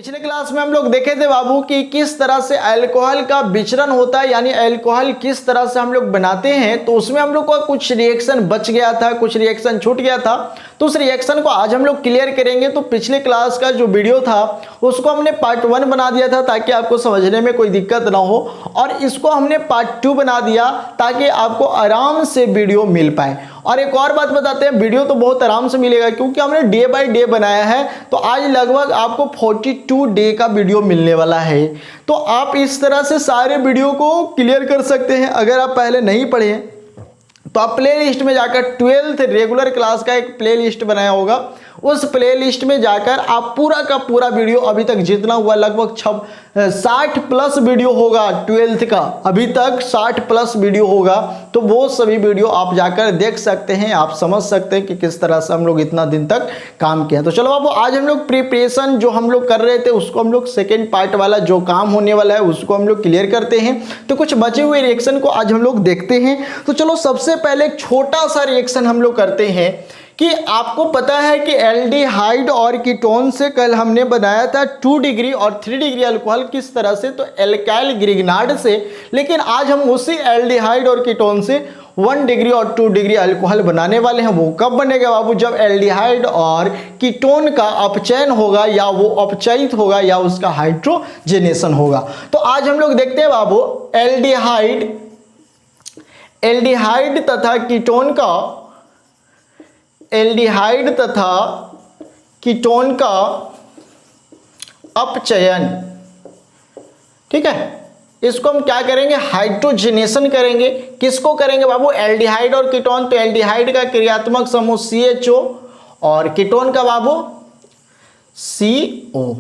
पिछले क्लास में हम लोग देखे थे बाबू कि किस तरह से अल्कोहल का विचरण होता है, यानी अल्कोहल किस तरह से हम लोग बनाते हैं। तो उसमें हम लोग का कुछ रिएक्शन बच गया था, कुछ रिएक्शन छूट गया था, तो उस रिएक्शन को आज हम लोग क्लियर करेंगे। तो पिछले क्लास का जो वीडियो था उसको हमने पार्ट 1 बना दिया था ताकि आपको समझने में कोई दिक्कत ना हो, और इसको हमने पार्ट 2 बना दिया ताकि आपको आराम से वीडियो मिल पाए। और एक और बात बताते हैं, वीडियो तो बहुत आराम से मिलेगा क्योंकि हमने डे बाय डे बनाया है। तो आज लगभग आपको 42 डे का वीडियो मिलने वाला है। तो आप इस तरह से सारे वीडियो को क्लियर कर सकते हैं। अगर आप पहले नहीं पढ़े हैं तो आप प्ले लिस्ट में जाकर 12th रेगुलर क्लास का एक प्ले लिस्ट बनाया होगा, उस प्ले लिस्ट में जाकर आप पूरा का पूरा वीडियो अभी तक जितना हुआ लगभग 60 प्लस वीडियो होगा 12th का, अभी तक 60 प्लस वीडियो होगा। तो वो सभी वीडियो आप जाकर देख सकते हैं, आप समझ सकते हैं कि किस तरह से हम लोग इतना दिन तक काम किया। तो चलो बाबू, आज हम लोग प्रिपरेशन जो हम लोग कर रहे थे उसको हम लोग सेकेंड पार्ट वाला जो काम होने वाला है उसको हम लोग क्लियर करते हैं। तो कुछ बचे हुए रिएक्शन को आज हम लोग देखते हैं। तो चलो सबसे पहले एक छोटा सा रिएक्शन हम लोग करते हैं कि आपको पता है कि एल्डिहाइड और कीटोन से कल हमने बनाया था 2 डिग्री और 3 डिग्री अल्कोहल किस तरह से, तो एल्काइल ग्रिग्नार्ड से। लेकिन आज हम उसी एल्डिहाइड और कीटोन से 1 डिग्री और 2 डिग्री अल्कोहल बनाने वाले हैं। वो कब बनेगा बाबू? जब एल्डिहाइड और कीटोन का अपचयन होगा, या वो अपचयित होगा, या उसका हाइड्रोजनेशन होगा। तो आज हम लोग देखते हैं बाबू एल्डिहाइड तथा कीटोन का अपचयन। ठीक है, इसको हम क्या करेंगे? हाइड्रोजनेशन करेंगे। किसको करेंगे बाबू? एल्डिहाइड और कीटोन। तो एल्डिहाइड का क्रियात्मक समूह CHO और कीटोन का बाबू CO।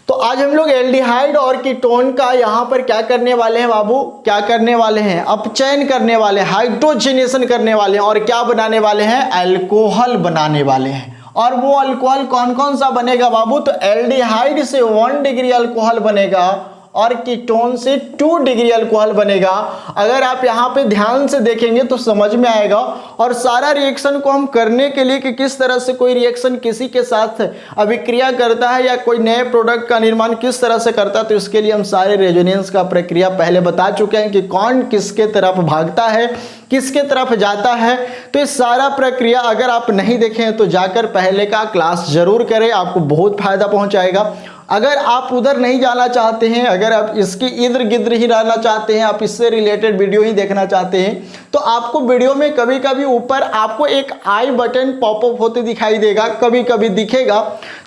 तो आज हम लोग एल्डिहाइड और कीटोन का यहां पर क्या करने वाले हैं बाबू? क्या करने वाले हैं? अपचयन करने वाले, हाइड्रोजनेशन करने वाले हैं। और क्या बनाने वाले हैं? अल्कोहल बनाने वाले हैं। और वो अल्कोहल कौन कौन सा बनेगा बाबू? तो एल्डिहाइड से 1 डिग्री अल्कोहल बनेगा और कीटोन से 2 डिग्री अल्कोहल बनेगा। अगर आप यहाँ पे ध्यान से देखेंगे तो समझ में आएगा। और सारा रिएक्शन को हम करने के लिए कि किस तरह से कोई रिएक्शन किसी के साथ अभिक्रिया करता है या कोई नए प्रोडक्ट का निर्माण किस तरह से करता है, तो इसके लिए हम सारे रेजोनेंस का प्रक्रिया पहले बता चुके हैं कि कौन किसके तरफ भागता है, किसके तरफ जाता है। तो इस सारा प्रक्रिया अगर आप नहीं देखें तो जाकर पहले का क्लास जरूर करें, आपको बहुत फायदा पहुंचाएगा। अगर आप उधर नहीं जाना चाहते हैं, अगर आप इसकी इधर गिद्र ही रहना चाहते हैं, आप इससे रिलेटेड वीडियो ही देखना चाहते हैं, तो आपको वीडियो में कभी कभी ऊपर आपको एक आई बटन पॉपअप होते दिखाई देगा, कभी कभी दिखेगा।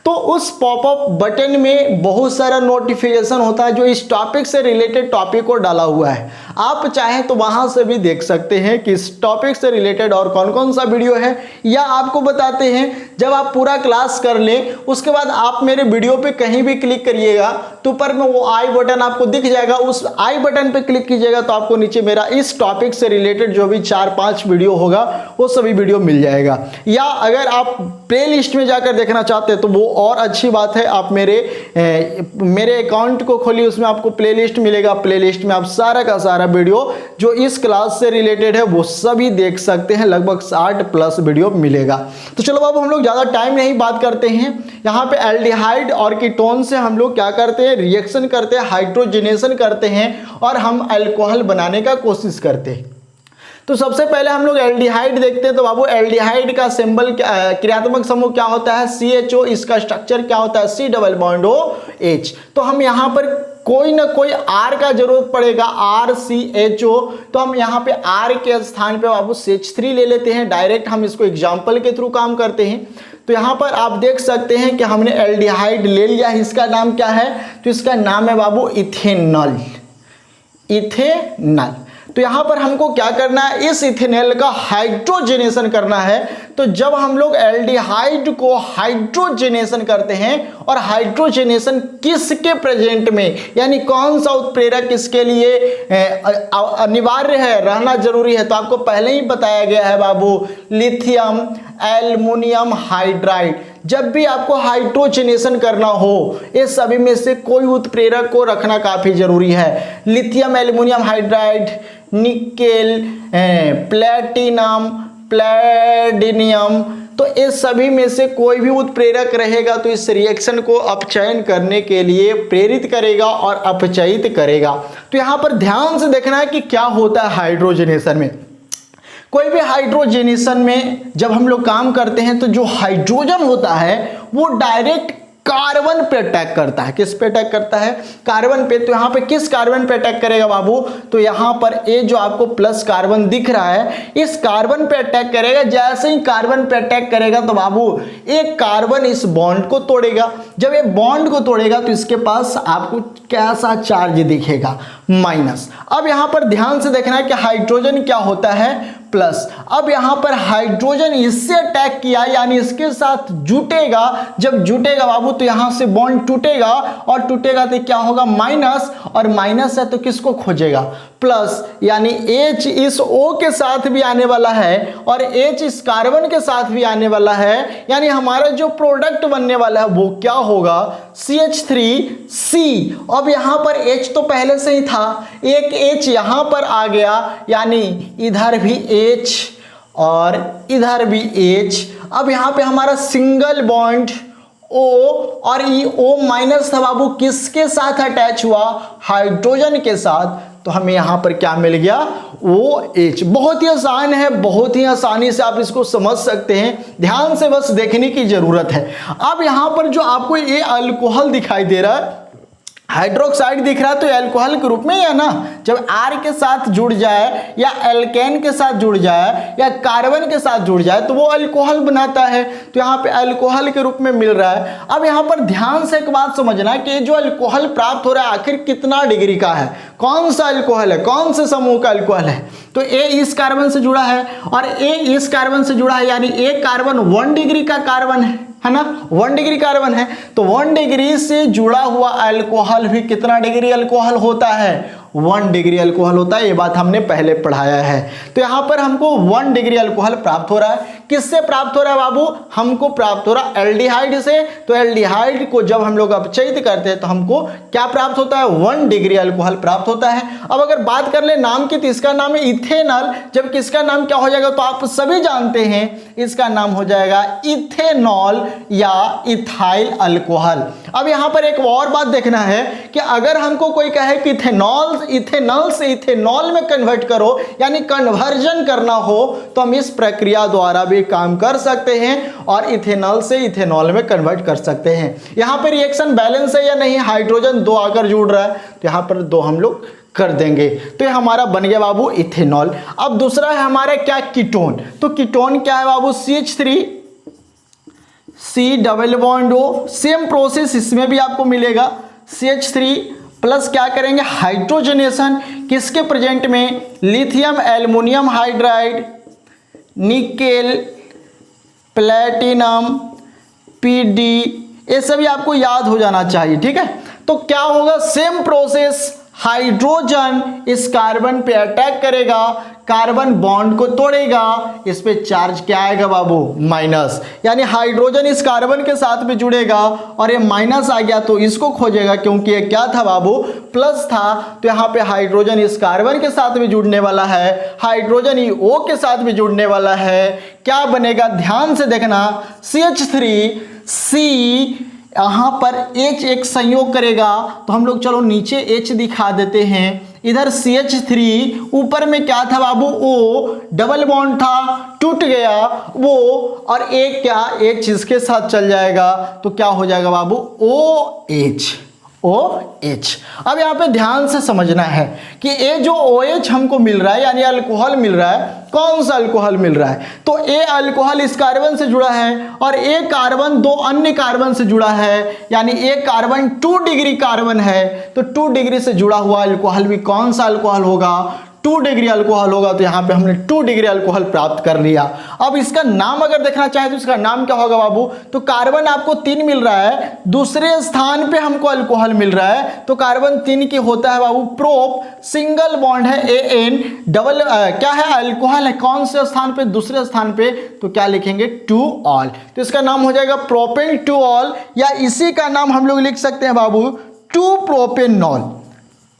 तो उस पॉपअप बटन में बहुत सारा नोटिफिकेशन होता है जो इस टॉपिक से रिलेटेड टॉपिक को डाला हुआ है। आप चाहें तो वहां से भी देख सकते हैं कि इस टॉपिक से रिलेटेड और कौन कौन सा वीडियो है, या आपको बताते हैं जब आप पूरा क्लास कर लें उसके बाद आप मेरे वीडियो पे कहीं भी क्लिक करिएगा तो ऊपर में वो आई बटन आपको दिख जाएगा। उस आई बटन पे क्लिक कीजिएगा तो आपको नीचे मेरा इस टॉपिक से रिलेटेड जो भी 4-5 वीडियो होगा वो सभी वीडियो मिल जाएगा। या अगर आप प्ले लिस्ट में जाकर देखना चाहते हैं तो वो और अच्छी बात है, आप मेरे अकाउंट को खोलिए, उसमें आपको प्ले लिस्ट मिलेगा। प्ले लिस्ट में आप सारा का सारा वीडियो जो इस क्लास से रिलेटेड है वो सभी देख सकते हैं, लगभग 60 प्लस वीडियो मिलेगा। तो चलो बाबू, हम लोग ज़्यादा टाइम नहीं बात करते हैं। यहाँ पे एल्डिहाइड और कीटोन से हम लोग क्या करते हैं? रिएक्शन करते हैं, हाइड्रोजनेशन करते हैं और हम अल्कोहल बनाने का कोशिश करते हैं। तो सबसे पहले हम लोग एल्डिहाइड देखते हैं। तो बाबू एल्डिहाइड का सिंबल क्रियात्मक समूह क्या होता है? CHO। इसका स्ट्रक्चर क्या होता है? C double bond OH। तो हम यहाँ पर कोई ना कोई R का जरूरत पड़ेगा, RCHO। तो हम यहाँ पे R के स्थान पे बाबू CH3 ले लेते हैं। डायरेक्ट हम इसको एग्जाम्पल के थ्रू काम करते हैं। तो यहाँ पर आप देख सकते हैं कि हमने एल्डिहाइड ले लिया। इसका नाम क्या है? तो इसका नाम है बाबू इथेनॉल। तो यहाँ पर हमको क्या करना है? इस इथेनॉल का हाइड्रोजनेशन करना है। तो जब हम लोग एल्डिहाइड को हाइड्रोजनेशन करते हैं, और हाइड्रोजनेशन किसके प्रेजेंट में, यानी कौन सा उत्प्रेरक इसके लिए अनिवार्य है, रहना जरूरी है, तो आपको पहले ही बताया गया है बाबू, लिथियम एल्युमिनियम हाइड्राइड। जब भी आपको हाइड्रोजनेशन करना हो, ये सभी में से कोई उत्प्रेरक को रखना काफी जरूरी है। Lithium aluminium hydride, nickel, platinum, palladium, तो इस सभी में से कोई भी उत्प्रेरक रहेगा तो इस रिएक्शन को अपचयन करने के लिए प्रेरित करेगा और अपचयित करेगा। तो यहाँ पर ध्यान से देखना है कि क्या होता है हाइड्रोजनेशन में। कोई भी हाइड्रोजनेशन में जब हम लोग काम करते हैं तो जो हाइड्रोजन होता है वो डायरेक्ट कार्बन पे अटैक करता है। किस पे अटैक करता है? कार्बन पे। तो यहाँ पे किस कार्बन पे अटैक करेगा बाबू? तो यहाँ पर ये जो आपको प्लस कार्बन दिख रहा है इस कार्बन पे अटैक करेगा। जैसे ही कार्बन पे अटैक करेगा तो बाबू एक कार्बन इस बॉन्ड को तोड़ेगा। जब ये बॉन्ड को तोड़ेगा तो इसके पास आपको कैसा चार्ज दिखेगा? माइनस। अब यहाँ पर ध्यान से देखना है कि हाइड्रोजन क्या होता है? प्लस। अब यहाँ पर हाइड्रोजन इससे अटैक किया यानी इसके साथ जुटेगा। जब जुटेगा बाबू तो यहाँ से बॉन्ड टूटेगा और टूटेगा तो क्या होगा? माइनस। और माइनस है तो किसको खोजेगा? प्लस। यानी H इस O के साथ भी आने वाला है और H इस कार्बन के साथ भी आने वाला है। यानी हमारा जो प्रोडक्ट बनने वाला है वो क्या होगा? CH3C। अब यहाँ पर H तो पहले से ही था, एक H यहाँ पर आ गया यानी इधर भी H और इधर भी H। अब यहाँ पे हमारा सिंगल बॉन्ड O और ये O माइनस था बाबू, किसके साथ अटैच हुआ? हाइड्रोजन के साथ। तो हमें यहाँ पर क्या मिल गया? OH। बहुत ही आसान है, बहुत ही आसानी से आप इसको समझ सकते हैं, ध्यान से बस देखने की जरूरत है। अब यहाँ पर जो आपको ये अल्कोहल दिखाई दे रहा है, हाइड्रोक्साइड दिख रहा है, तो अल्कोहल के रूप में है ना। जब R के साथ जुड़ जाए या एल्केन के साथ जुड़ जाए या कार्बन के साथ जुड़ जाए तो वो अल्कोहल बनाता है। तो यहाँ पे अल्कोहल के रूप में मिल रहा है। अब यहाँ पर ध्यान से एक बात समझना है कि जो अल्कोहल प्राप्त हो रहा है आखिर कितना डिग्री का है, कौन सा अल्कोहल है, कौन से समूह का अल्कोहल है। तो A इस कार्बन से जुड़ा है और A इस कार्बन से जुड़ा है यानी एक कार्बन 1 डिग्री का कार्बन है ना, 1 डिग्री कार्बन है। तो 1 डिग्री से जुड़ा हुआ अल्कोहल भी कितना डिग्री अल्कोहल होता है? 1 डिग्री अल्कोहल होता है। ये बात हमने पहले पढ़ाया है। तो यहाँ पर हमको 1 डिग्री अल्कोहल प्राप्त हो रहा है। किससे प्राप्त हो रहा है बाबू? हमको प्राप्त हो रहा है एल्डिहाइड से। तो एल्डिहाइड को जब हम लोग अपचयित करते हैं तो हमको क्या प्राप्त होता है? 1 डिग्री अल्कोहल प्राप्त होता है। अब अगर बात कर ले नाम की तो इसका नाम है इथेनॉल। जब किसका नाम क्या हो जाएगा तो आप सभी जानते हैं, इसका नाम हो जाएगा इथेनॉल या इथाइल अल्कोहल। अब यहाँ पर एक और बात देखना है कि अगर हमको कोई कहे कि इथेनॉल से इथेनॉल में कन्वर्ट करो यानी कन्वर्जन करना हो तो हम इस प्रक्रिया द्वारा भी काम कर सकते हैं और इथेनॉल से इथेनॉल में कन्वर्ट कर सकते हैं। यहाँ पर रिएक्शन बैलेंस है या नहीं? हाइड्रोजन 2 आकर जुड़ रहा है तो यहाँ पर 2 हम लोग कर देंगे। तो ये हमारा बन गया बाबू इथेनॉल। अब दूसरा है हमारा क्या? कीटोन। तो कीटोन क्या है बाबू? CH3 C double bond O। Same process इसमें भी आपको मिलेगा। CH3 प्लस क्या करेंगे? हाइड्रोजनेशन। किसके प्रेजेंट में? Lithium aluminium hydride, nickel, platinum, PD, ये सभी आपको याद हो जाना चाहिए, ठीक है। तो क्या होगा? सेम प्रोसेस, हाइड्रोजन इस कार्बन पे अटैक करेगा, कार्बन बॉन्ड को तोड़ेगा, इस पे चार्ज क्या आएगा बाबू? माइनस। यानी हाइड्रोजन इस कार्बन के साथ में जुड़ेगा और ये माइनस आ गया तो इसको खोजेगा क्योंकि ये क्या था बाबू? प्लस था। तो यहाँ पे हाइड्रोजन इस कार्बन के साथ भी जुड़ने वाला है, हाइड्रोजन ही O के साथ भी जुड़ने वाला है। क्या बनेगा? ध्यान से देखना, CH3C यहाँ पर H एक संयोग करेगा तो हम लोग चलो नीचे H दिखा देते हैं। इधर CH3 ऊपर में क्या था बाबू? O डबल बॉन्ड था, टूट गया वो, और एक क्या? H इसके साथ चल जाएगा तो क्या हो जाएगा बाबू? OH। OH। अब यहाँ पे ध्यान से समझना है कि ये जो OH हमको मिल रहा है यानी अल्कोहल मिल रहा है, कौन सा अल्कोहल मिल रहा है? तो ये अल्कोहल इस कार्बन से जुड़ा है और एक कार्बन 2 अन्य कार्बन से जुड़ा है यानी एक कार्बन 2 डिग्री कार्बन है। तो 2 डिग्री से जुड़ा हुआ अल्कोहल भी कौन सा अल्कोहल होगा? 2 डिग्री अल्कोहल होगा। तो यहाँ पे हमने 2 डिग्री अल्कोहल प्राप्त कर लिया। अब इसका नाम अगर देखना चाहे तो इसका नाम क्या होगा बाबू? तो कार्बन आपको 3 मिल रहा है, दूसरे स्थान पे हमको अल्कोहल मिल रहा है तो कार्बन 3 की होता है बाबू प्रोप, सिंगल बॉन्ड है AN, डबल क्या है? अल्कोहल है। कौन से स्थान पे? दूसरे स्थान पे। तो क्या लिखेंगे? 2ऑल। तो इसका नाम हो जाएगा प्रोपेन 2ऑल या इसी का नाम हम लोग लिख सकते हैं बाबू 2-प्रोपेनॉल।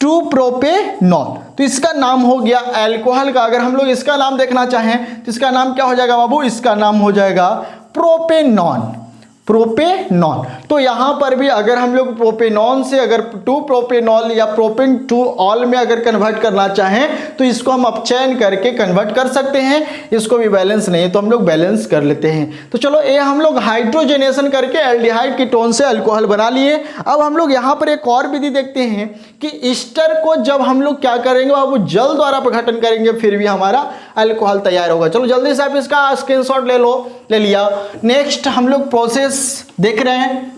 2-प्रोपेनॉल। तो इसका नाम हो गया अल्कोहल का। अगर हम लोग इसका नाम देखना चाहें तो इसका नाम क्या हो जाएगा बाबू? इसका नाम हो जाएगा प्रोपेनॉन, प्रोपेनॉन। तो यहाँ पर भी अगर हम लोग प्रोपेनॉन से अगर 2 प्रोपेनॉल या प्रोपेन 2 ऑल में अगर कन्वर्ट करना चाहें तो इसको हम अपचयन करके कन्वर्ट कर सकते हैं। इसको भी बैलेंस नहीं है तो हम लोग बैलेंस कर लेते हैं। तो चलो ये हम लोग हाइड्रोजनेशन करके एल्डिहाइड कीटोन से अल्कोहल बना लिए। अब हम लोग यहाँ पर एक और विधि देखते हैं कि ईस्टर को जब हम लोग क्या करेंगे बाबू, जल द्वारा अपघटन करेंगे, फिर भी हमारा अल्कोहल तैयार होगा। चलो जल्दी से आप इसका स्क्रीनशॉट ले लो, ले लिया। नेक्स्ट हम लोग प्रोसेस देख रहे हैं,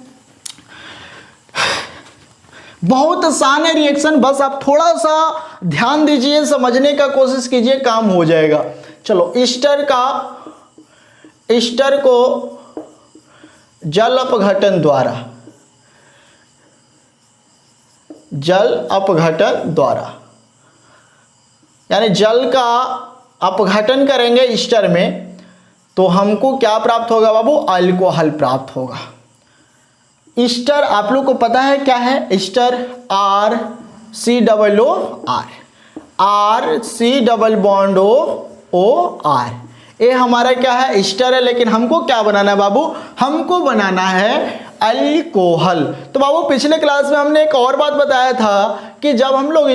बहुत आसान है रिएक्शन, बस आप थोड़ा सा ध्यान दीजिए, समझने का कोशिश कीजिए, काम हो जाएगा। चलो ईस्टर को जल अपघटन द्वारा यानी जल का अपघटन करेंगे ईस्टर में तो हमको क्या प्राप्त होगा बाबू, अल्कोहल प्राप्त होगा। ईस्टर आप लोग को पता है क्या है, ईस्टर RC≡OR, ये हमारा क्या है, ईस्टर है। लेकिन हमको क्या बनाना है बाबू, हमको बनाना है अल्कोहल। तो बाबू पिछले क्लास में हमने एक और बात बताया था कि जब हम लोग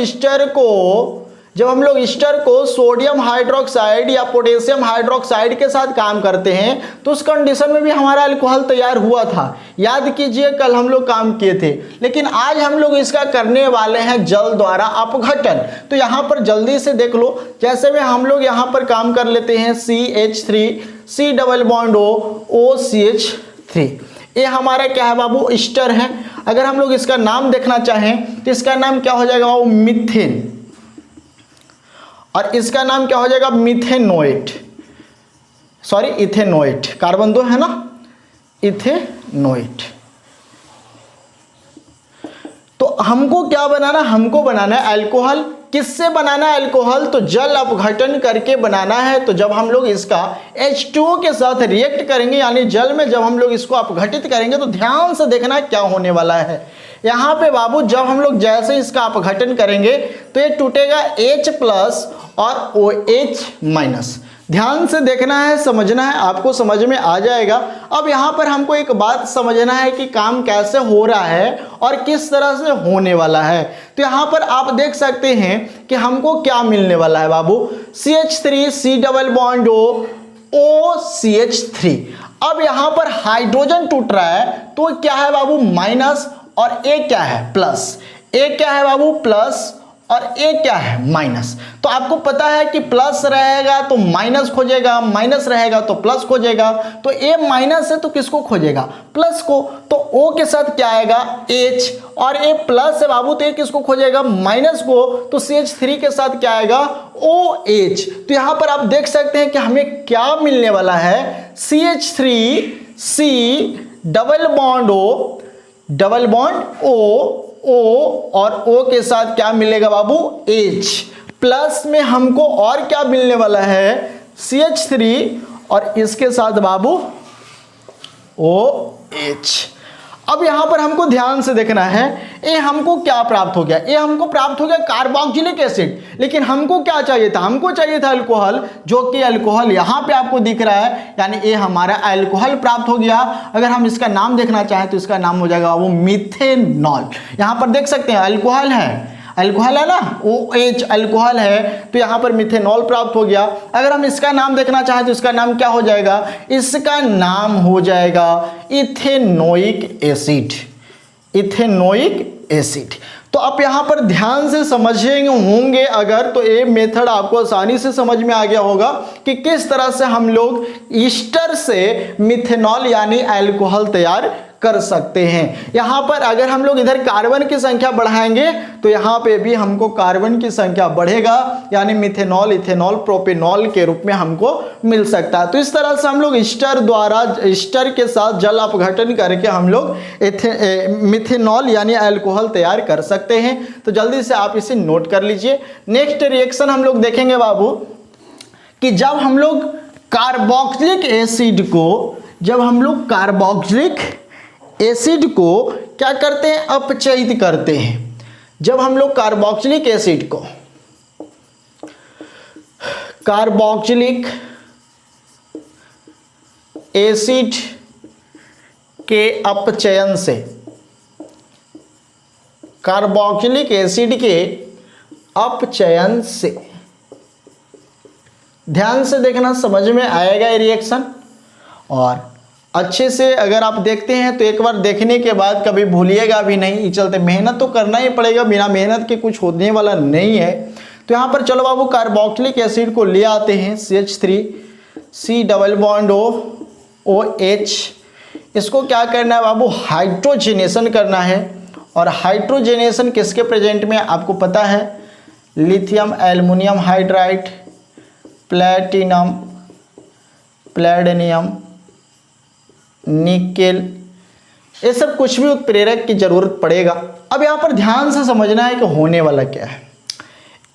ईस्टर को सोडियम हाइड्रोक्साइड या पोटेशियम हाइड्रोक्साइड के साथ काम करते हैं तो उस कंडीशन में भी हमारा अल्कोहल तैयार हुआ था। याद कीजिए कल हम लोग काम किए थे। लेकिन आज हम लोग इसका करने वाले हैं जल द्वारा अपघटन। तो यहाँ पर जल्दी से देख लो, जैसे में हम लोग यहाँ पर काम कर लेते हैं CH3COOCH3, ये हमारा क्या है बाबू, ईस्टर है। अगर हम लोग इसका नाम देखना चाहें तो इसका नाम क्या हो जाएगा बाबू, मीथेन, और इसका नाम क्या हो जाएगा, इथेनोएट। कार्बन 2 है ना, इथेनोएट। तो हमको क्या बनाना, हमको बनाना है अल्कोहल। किससे बनाना है अल्कोहल, तो जल अपघटन करके बनाना है। तो जब हम लोग इसका H2O के साथ रिएक्ट करेंगे, यानी जल में जब हम लोग इसको अपघटित करेंगे तो ध्यान से देखना क्या होने वाला है। यहाँ पे बाबू जब हम लोग जैसे इसका अपघटन करेंगे तो ये टूटेगा H+ और OH-। ध्यान से देखना है, समझना है, आपको समझ में आ जाएगा। अब यहाँ पर हमको एक बात समझना है कि काम कैसे हो रहा है और किस तरह से होने वाला है। तो यहाँ पर आप देख सकते हैं कि हमको क्या मिलने वाला है बाबू, CH3COOCH3। अब यहाँ पर हाइड्रोजन टूट रहा है तो क्या है बाबू, माइनस, और ए क्या है, प्लस। ए क्या है बाबू, प्लस, और ए क्या है, माइनस। तो आपको पता है कि प्लस रहेगा तो माइनस खोजेगा, माइनस रहेगा तो प्लस खोजेगा। तो ए माइनस है तो किसको खोजेगा, प्लस को। तो ओ के साथ क्या आएगा, H, और ए प्लस है बाबू तो ए किसको खोजेगा, माइनस को। तो CH3 के साथ क्या आएगा, OH। तो यहां पर आप देख सकते हैं कि हमें क्या मिलने वाला है, CH3C डबल बॉन्ड O और O के साथ क्या मिलेगा बाबू, H। प्लस में हमको और क्या मिलने वाला है, CH3 और इसके साथ बाबू OH। अब यहां पर हमको ध्यान से देखना है, ये हमको क्या प्राप्त हो गया, ये हमको प्राप्त हो गया कार्बोक्सिलिक एसिड। लेकिन हमको क्या चाहिए था, हमको चाहिए था अल्कोहल, जो कि अल्कोहल यहां पे आपको दिख रहा है, यानी ये हमारा अल्कोहल प्राप्त हो गया। अगर हम इसका नाम देखना चाहें तो इसका नाम हो जाएगा वो मिथेनॉल। यहां पर देख सकते हैं अल्कोहल है ना, OH अल्कोहल है, तो यहाँ पर मिथेनॉल प्राप्त हो गया। अगर हम इसका नाम देखना चाहें तो इसका नाम क्या हो जाएगा, इसका नाम हो जाएगा इथेनोइक एसिड। तो आप यहाँ पर ध्यान से समझेंगे होंगे अगर, तो ये मेथड आपको आसानी से समझ में आ गया होगा कि किस तरह से हम लोग ईस्टर से मिथेनॉल यानी अल्कोहल तैयार कर सकते हैं। यहां पर अगर हम लोग इधर कार्बन की संख्या बढ़ाएंगे तो यहां पे भी हमको कार्बन की संख्या बढ़ेगा, यानी मिथेनॉल, इथेनॉल, प्रोपेनॉल के रूप में हमको मिल सकता है। तो इस तरह से हम लोग ईस्टर के साथ जल अपघटन करके हम लोग मिथेनॉल यानी अल्कोहल तैयार कर सकते हैं। तो जल्दी से आप इसे नोट कर लीजिए। नेक्स्ट रिएक्शन हम लोग देखेंगे बाबू कि जब हम लोग कार्बोक्सिलिक एसिड को क्या करते हैं, अपचयित करते हैं। जब हम लोग कार्बोक्सिलिक एसिड के अपचयन से, कार्बोक्सिलिक एसिड के अपचयन से, ध्यान से देखना, समझ में आएगा ये रिएक्शन। और अच्छे से अगर आप देखते हैं तो एक बार देखने के बाद कभी भूलिएगा भी नहीं। ये चलते मेहनत तो करना ही पड़ेगा, बिना मेहनत के कुछ होने वाला नहीं है। तो यहाँ पर चलो बाबू कार्बोक्सिलिक एसिड को ले आते हैं, CH3 डबल बॉन्ड OH। इसको क्या करना है बाबू, हाइड्रोजनेशन करना है। और हाइड्रोजनेशन किसके प्रेजेंट में आपको पता है, lithium aluminium hydride, platinum, palladium, nickel, ये सब कुछ भी उत्प्रेरक की जरूरत पड़ेगा। अब यहाँ पर ध्यान से समझना है कि होने वाला क्या है।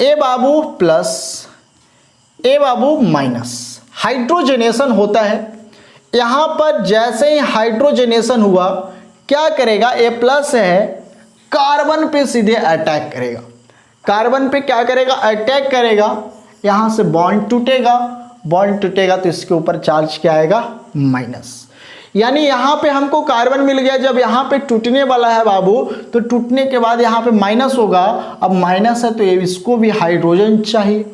ए बाबू प्लस, ए बाबू माइनस, हाइड्रोजनेशन होता है। यहाँ पर जैसे ही हाइड्रोजनेशन हुआ क्या करेगा, ए प्लस है, कार्बन पे सीधे अटैक करेगा। कार्बन पे क्या करेगा, अटैक करेगा। यहाँ से बॉन्ड टूटेगा, बॉन्ड टूटेगा तो इसके ऊपर चार्ज क्या आएगा, माइनस। यानी यहाँ पे हमको कार्बन मिल गया, जब यहाँ पे टूटने वाला है बाबू तो टूटने के बाद यहाँ पे माइनस होगा। अब माइनस है तो इसको भी हाइड्रोजन चाहिए।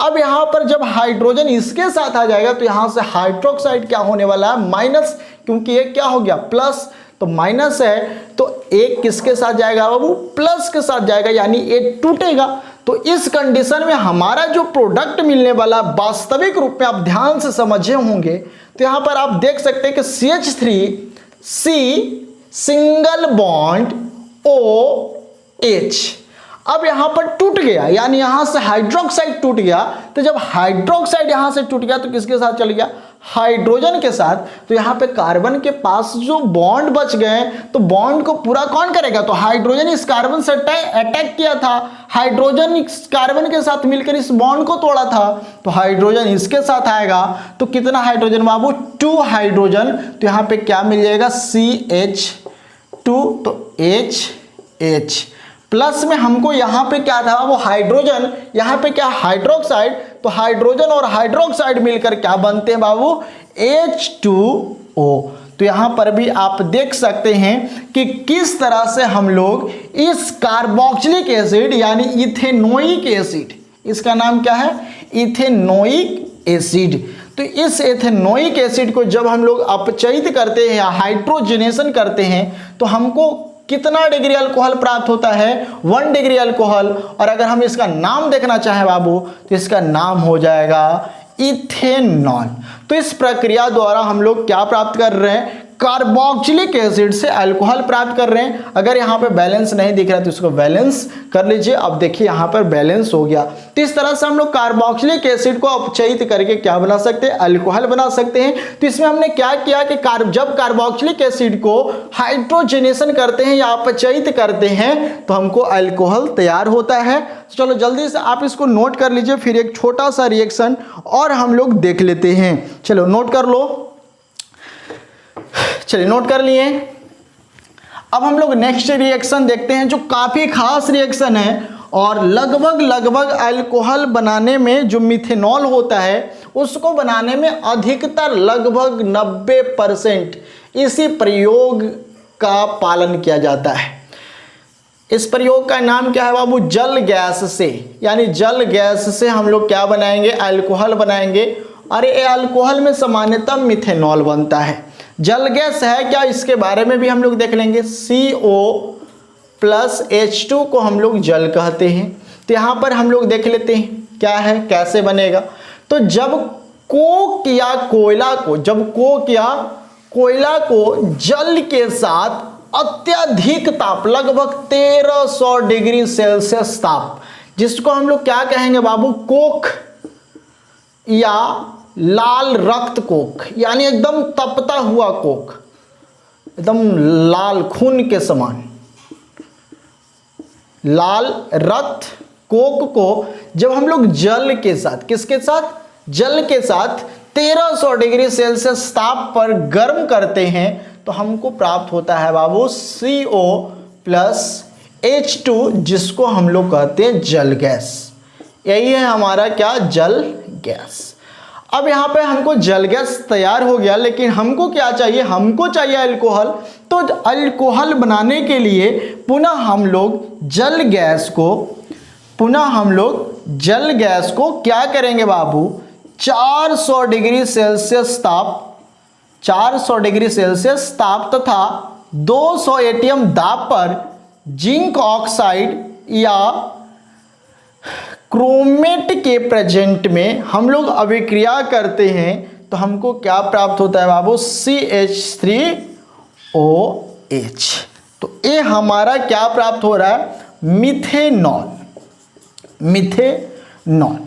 अब यहाँ पर जब हाइड्रोजन इसके साथ आ जाएगा तो यहाँ से हाइड्रोक्साइड क्या होने वाला है, माइनस, क्योंकि ये क्या हो गया प्लस, तो माइनस है तो एक किसके साथ जाएगा बाबू, प्लस के साथ जाएगा, यानी ये टूटेगा। तो इस कंडीशन में हमारा जो प्रोडक्ट मिलने वाला वास्तविक रूप में, आप ध्यान से समझे होंगे तो यहाँ पर आप देख सकते हैं कि CH3C सिंगल बॉन्ड OH अब यहाँ पर टूट गया, यानी यहाँ से हाइड्रोक्साइड टूट गया। तो जब हाइड्रोक्साइड यहाँ से टूट गया तो किसके साथ चल गया, हाइड्रोजन के साथ। तो यहाँ पे कार्बन के पास जो बॉन्ड बच गए तो बॉन्ड को पूरा कौन करेगा, तो हाइड्रोजन इस कार्बन से अटैक किया था, हाइड्रोजन इस कार्बन के साथ मिलकर इस बॉन्ड को तोड़ा था, तो हाइड्रोजन इसके साथ आएगा। तो कितना हाइड्रोजन बाबू, 2 हाइड्रोजन। तो यहाँ पे क्या मिल जाएगा, CH2 तो H प्लस में हमको यहाँ पे क्या था वो हाइड्रोजन, यहाँ पे क्या हाइड्रोक्साइड। तो हाइड्रोजन और हाइड्रोक्साइड मिलकर क्या बनते हैं बाबू, H2O। तो यहाँ पर भी आप देख सकते हैं कि किस तरह से हम लोग इस कार्बोक्सिलिक एसिड यानी इथेनोइक एसिड, इसका नाम क्या है, इथेनोइक एसिड। तो इस इथेनोइक एसिड को जब हम लोग अपचयित करते हैं या हाइड्रोजनेशन करते हैं तो हमको कितना डिग्री अल्कोहल प्राप्त होता है, 1 डिग्री अल्कोहल। और अगर हम इसका नाम देखना चाहें बाबू तो इसका नाम हो जाएगा इथेनॉल। तो इस प्रक्रिया द्वारा हम लोग क्या प्राप्त कर रहे हैं, कार्बोक्सिलिक एसिड से अल्कोहल प्राप्त कर रहे हैं। अगर यहाँ पे बैलेंस नहीं दिख रहा है तो इसको बैलेंस कर लीजिए। अब देखिए यहाँ पर बैलेंस हो गया। तो इस तरह से हम लोग कार्बोक्सिलिक एसिड को अपचयित करके क्या बना सकते हैं, अल्कोहल बना सकते हैं। तो इसमें हमने क्या किया कि जब कार्बोक्सिलिक एसिड को हाइड्रोजनेशन करते हैं या अपचयित करते हैं तो हमको अल्कोहल तैयार होता है। तो चलो जल्दी से आप इसको नोट कर लीजिए, फिर एक छोटा सा रिएक्शन और हम लोग देख लेते हैं। चलो नोट कर लो, चलिए नोट कर लिए। अब हम लोग नेक्स्ट रिएक्शन देखते हैं जो काफी खास रिएक्शन है और लगभग अल्कोहल बनाने में जो मिथेनॉल होता है उसको बनाने में अधिकतर लगभग 90% इसी प्रयोग का पालन किया जाता है। इस प्रयोग का नाम क्या है बाबू, जल गैस से, यानी जल गैस से हम लोग क्या बनाएंगे, अल्कोहल बनाएंगे। और ये अल्कोहल में सामान्यतः मिथेनॉल बनता है। जल गैस है क्या, इसके बारे में भी हम लोग देख लेंगे। CO+H2 को हम लोग जल कहते हैं। तो यहाँ पर हम लोग देख लेते हैं क्या है, कैसे बनेगा। तो जब कोक या कोयला को, कोयला को जल के साथ अत्यधिक ताप, लगभग 1300 डिग्री सेल्सियस ताप, जिसको हम लोग क्या कहेंगे बाबू, कोक या लाल रक्त कोक, यानी एकदम तपता हुआ कोक, एकदम लाल खून के समान लाल रक्त कोक को जब हम लोग जल के साथ, किसके साथ, जल के साथ 1300 डिग्री सेल्सियस ताप पर गर्म करते हैं तो हमको प्राप्त होता है बाबू CO+H2, जिसको हम लोग कहते हैं जल गैस। यही है हमारा क्या, जल गैस। अब यहाँ पे हमको जल गैस तैयार हो गया, लेकिन हमको क्या चाहिए, हमको चाहिए अल्कोहल। तो अल्कोहल बनाने के लिए पुनः हम लोग जल गैस को क्या करेंगे बाबू, 400 डिग्री सेल्सियस ताप तथा 200 एटीएम दाब पर जिंक ऑक्साइड या क्रोमेट के प्रेजेंट में हम लोग अभिक्रिया करते हैं, तो हमको क्या प्राप्त होता है बाबू, CH3OH। तो ये हमारा क्या प्राप्त हो रहा है, मिथेनॉल।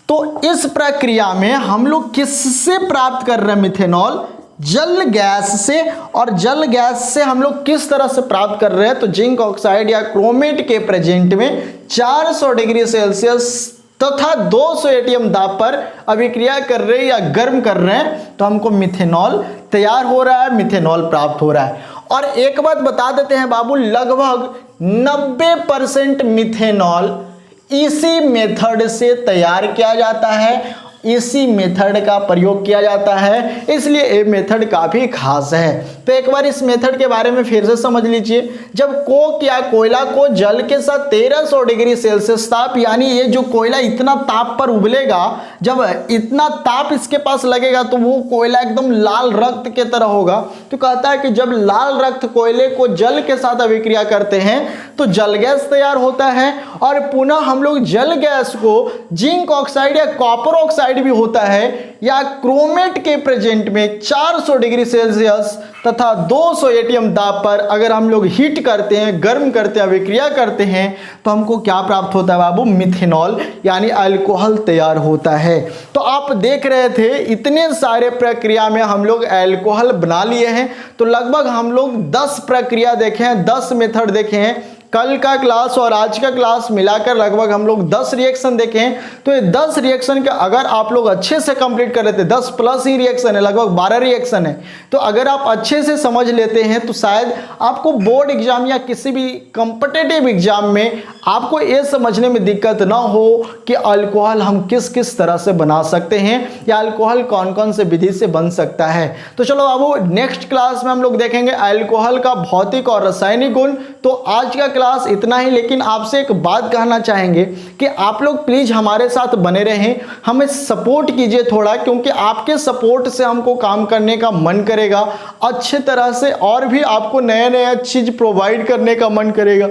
तो इस प्रक्रिया में हम लोग किससे प्राप्त कर रहे हैं मिथेनॉल, जल गैस से। और जल गैस से हम लोग किस तरह से प्राप्त कर रहे हैं, तो जिंक ऑक्साइड या क्रोमेट के प्रेजेंट में 400 डिग्री सेल्सियस तथा 200 एटीएम दाब पर अभिक्रिया कर रहे हैं या गर्म कर रहे हैं, तो हमको मिथेनॉल तैयार हो रहा है, मिथेनॉल प्राप्त हो रहा है। और एक बात बता देते हैं बाबू, लगभग 90% मिथेनॉल इसी मेथड से तैयार किया जाता है, इसी मेथड का प्रयोग किया जाता है, इसलिए ये मेथड काफ़ी खास है। तो एक बार इस मेथड के बारे में फिर से समझ लीजिए। जब कोक या कोयला को जल के साथ 1300 डिग्री सेल्सियस ताप, यानी ये जो कोयला इतना ताप पर उबलेगा, जब इतना ताप इसके पास लगेगा तो वो कोयला एकदम लाल रक्त के तरह होगा। तो कहता है कि जब लाल रक्त कोयले को जल के साथ अभिक्रिया करते हैं तो जल गैस तैयार होता है। और पुनः हम लोग जल गैस को जिंक ऑक्साइड या कॉपर ऑक्साइड भी होता है या क्रोमेट के प्रेजेंट में 400 डिग्री सेल्सियस तथा 200 एटीएम दाब पर अगर हम लोग हीट करते हैं, गर्म करते हैं, अभिक्रिया करते हैं, तो हमको क्या प्राप्त होता है बाबू, मिथेनॉल यानी अल्कोहल तैयार होता है। तो आप देख रहे थे इतने सारे प्रक्रिया में हम लोग अल्कोहल बना लिए हैं। तो लगभग हम लोग 10 प्रक्रिया देखे हैं, 10 मेथड देखे हैं। कल का क्लास और आज का क्लास मिलाकर लगभग हम लोग 10 रिएक्शन देखे हैं। तो ये 10 रिएक्शन के अगर आप लोग अच्छे से कंप्लीट कर लेते, 10 प्लस ही रिएक्शन है, लगभग 12 रिएक्शन है, तो अगर आप अच्छे से समझ लेते हैं तो शायद आपको बोर्ड एग्जाम या किसी भी कॉम्पिटिटिव एग्जाम में आपको ये समझने में दिक्कत ना हो कि अल्कोहल हम किस किस तरह से बना सकते हैं या अल्कोहल कौन कौन से विधि से बन सकता है। तो चलो बाबू, नेक्स्ट क्लास में हम लोग देखेंगे अल्कोहल का भौतिक और रासायनिक गुण। तो आज का क्लास इतना ही, लेकिन आपसे एक बात कहना चाहेंगे कि आप लोग प्लीज हमारे साथ बने रहें, हमें सपोर्ट कीजिए थोड़ा, क्योंकि आपके सपोर्ट से हमको काम करने का मन करेगा अच्छे तरह से, और भी आपको नया नया चीज प्रोवाइड करने का मन करेगा।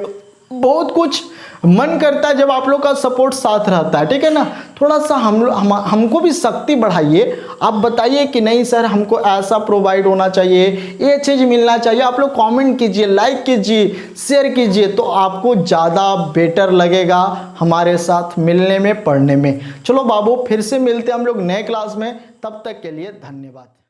बहुत कुछ मन करता है जब आप लोग का सपोर्ट साथ रहता है, ठीक है ना। थोड़ा सा हमको भी शक्ति बढ़ाइए। आप बताइए कि नहीं सर हमको ऐसा प्रोवाइड होना चाहिए, ये चीज़ मिलना चाहिए। आप लोग कमेंट कीजिए, लाइक कीजिए, शेयर कीजिए, तो आपको ज़्यादा बेटर लगेगा हमारे साथ मिलने में, पढ़ने में। चलो बाबू, फिर से मिलते हैं हम लोग नए क्लास में। तब तक के लिए धन्यवाद।